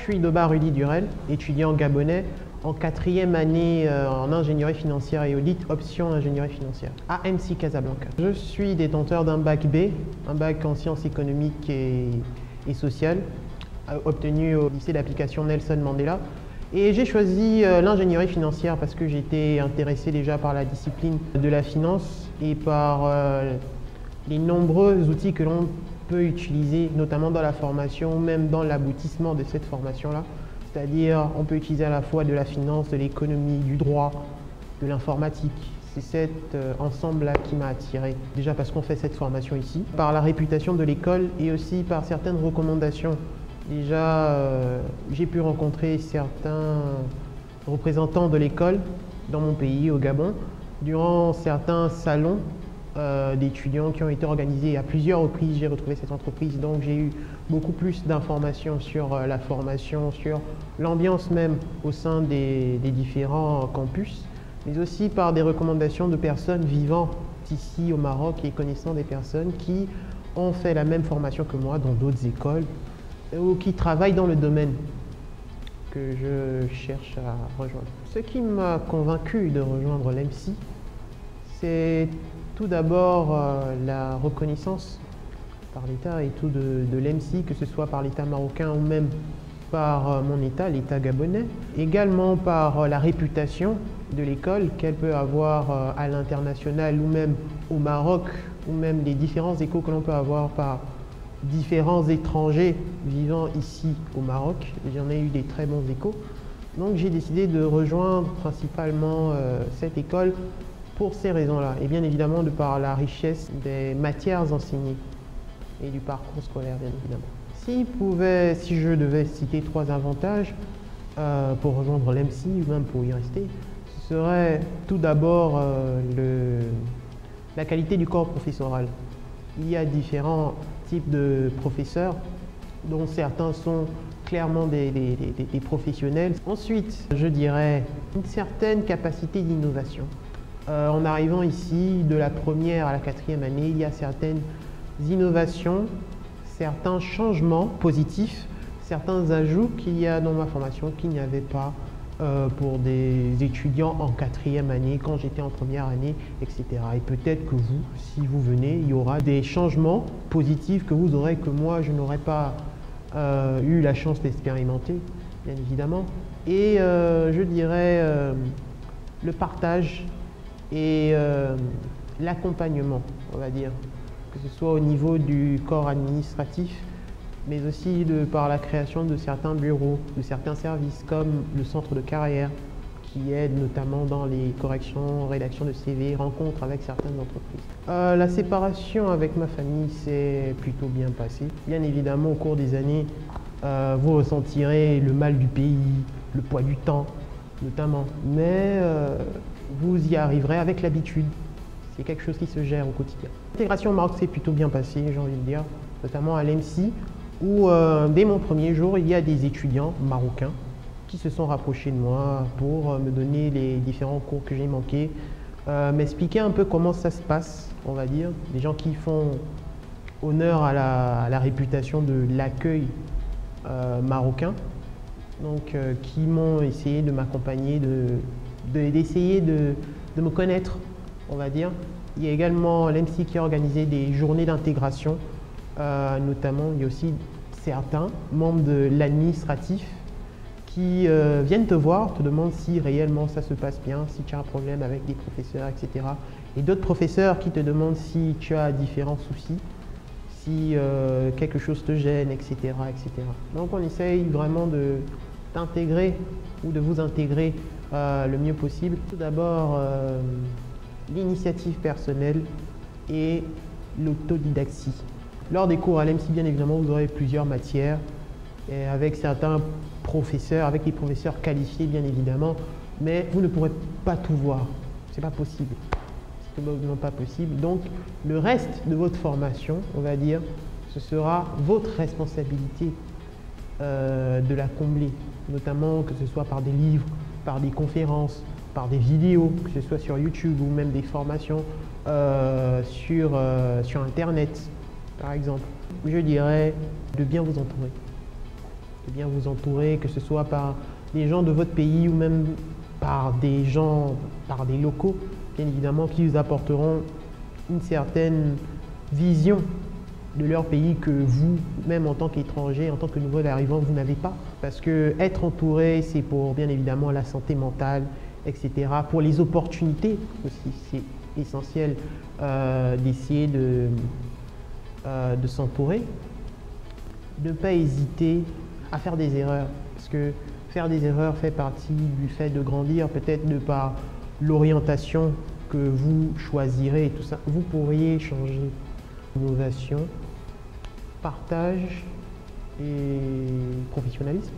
suis Doba Rudy Durel, étudiant gabonais en 4e année en ingénierie financière et audit, option ingénierie financière, à AMC Casablanca. Je suis détenteur d'un bac B, un bac en sciences économiques et sociales, obtenu au lycée d'application Nelson Mandela. Et j'ai choisi l'ingénierie financière parce que j'étais intéressé déjà par la discipline de la finance et par les nombreux outils que l'on peut utiliser, notamment dans la formation ou même dans l'aboutissement de cette formation-là. C'est-à-dire, on peut utiliser à la fois de la finance, de l'économie, du droit, de l'informatique. C'est cet ensemble-là qui m'a attiré. Déjà parce qu'on fait cette formation ici, par la réputation de l'école et aussi par certaines recommandations. Déjà, j'ai pu rencontrer certains représentants de l'école dans mon pays, au Gabon, durant certains salons d'étudiants qui ont été organisés à plusieurs reprises. J'ai retrouvé cette entreprise, donc j'ai eu beaucoup plus d'informations sur la formation, sur l'ambiance même au sein des différents campus, mais aussi par des recommandations de personnes vivant ici au Maroc et connaissant des personnes qui ont fait la même formation que moi dans d'autres écoles ou qui travaillent dans le domaine que je cherche à rejoindre. Ce qui m'a convaincu de rejoindre l'EMSI, c'est tout d'abord la reconnaissance par l'État et tout de l'EMSI, que ce soit par l'État marocain ou même par mon État, l'État gabonais. Également par la réputation de l'école qu'elle peut avoir à l'international ou même au Maroc, ou même les différents échos que l'on peut avoir par différents étrangers vivant ici au Maroc. J'en ai eu des très bons échos. Donc j'ai décidé de rejoindre principalement cette école pour ces raisons-là, et bien évidemment de par la richesse des matières enseignées et du parcours scolaire, bien évidemment. Si je devais citer 3 avantages pour rejoindre l'EMSI ou même pour y rester, ce serait tout d'abord la qualité du corps professoral. Il y a différents types de professeurs, dont certains sont clairement des professionnels. Ensuite, je dirais une certaine capacité d'innovation. En arrivant ici, de la 1re à la 4e année, il y a certaines innovations, certains changements positifs, certains ajouts qu'il y a dans ma formation qu'il n'y avait pas pour des étudiants en 4e année, quand j'étais en 1re année, etc. Et peut-être que vous, si vous venez, il y aura des changements positifs que vous aurez, que moi, je n'aurais pas eu la chance d'expérimenter, bien évidemment. Et je dirais le partage et l'accompagnement, on va dire, que ce soit au niveau du corps administratif, mais aussi par la création de certains bureaux, de certains services, comme le centre de carrière, qui aide notamment dans les corrections, rédaction de CV, rencontres avec certaines entreprises. La séparation avec ma famille s'est plutôt bien passée. Bien évidemment, au cours des années, vous ressentirez le mal du pays, le poids du temps, notamment, mais vous y arriverez avec l'habitude. C'est quelque chose qui se gère au quotidien. L'intégration au Maroc s'est plutôt bien passée, j'ai envie de dire, notamment à l'EMSI, où dès mon premier jour, il y a des étudiants marocains qui se sont rapprochés de moi pour me donner les différents cours que j'ai manqués, m'expliquer un peu comment ça se passe, on va dire, des gens qui font honneur à la réputation de l'accueil marocain, donc qui m'ont essayé de m'accompagner, d'essayer de me connaître, on va dire. Il y a également l'EMSI qui a organisé des journées d'intégration, notamment il y a aussi certains membres de l'administratif qui viennent te voir, te demandent si réellement ça se passe bien, si tu as un problème avec des professeurs, etc. Et d'autres professeurs qui te demandent si tu as différents soucis, si quelque chose te gêne, etc., etc. Donc on essaye vraiment de t'intégrer ou de vous intégrer le mieux possible. Tout d'abord, l'initiative personnelle et l'autodidactie. Lors des cours à l'EMSI, bien évidemment, vous aurez plusieurs matières et avec certains professeurs, avec des professeurs qualifiés, bien évidemment, mais vous ne pourrez pas tout voir. C'est pas possible. C'est probablement pas possible. Donc, le reste de votre formation, on va dire, ce sera votre responsabilité de la combler, notamment que ce soit par des livres, par des conférences, par des vidéos, que ce soit sur YouTube ou même des formations sur Internet, par exemple. Je dirais de bien vous entourer de bien vous entourer, que ce soit par des gens de votre pays ou même par des gens, par des locaux, bien évidemment, qui vous apporteront une certaine vision de leur pays que vous, même en tant qu'étranger, en tant que nouvel arrivant, vous n'avez pas. Parce que être entouré, c'est pour bien évidemment la santé mentale, etc. Pour les opportunités aussi, c'est essentiel d'essayer de s'entourer. De ne pas hésiter à faire des erreurs. Parce que faire des erreurs fait partie du fait de grandir, peut-être de par l'orientation que vous choisirez et tout ça. Vous pourriez changer. Innovation, partage et professionnalisme.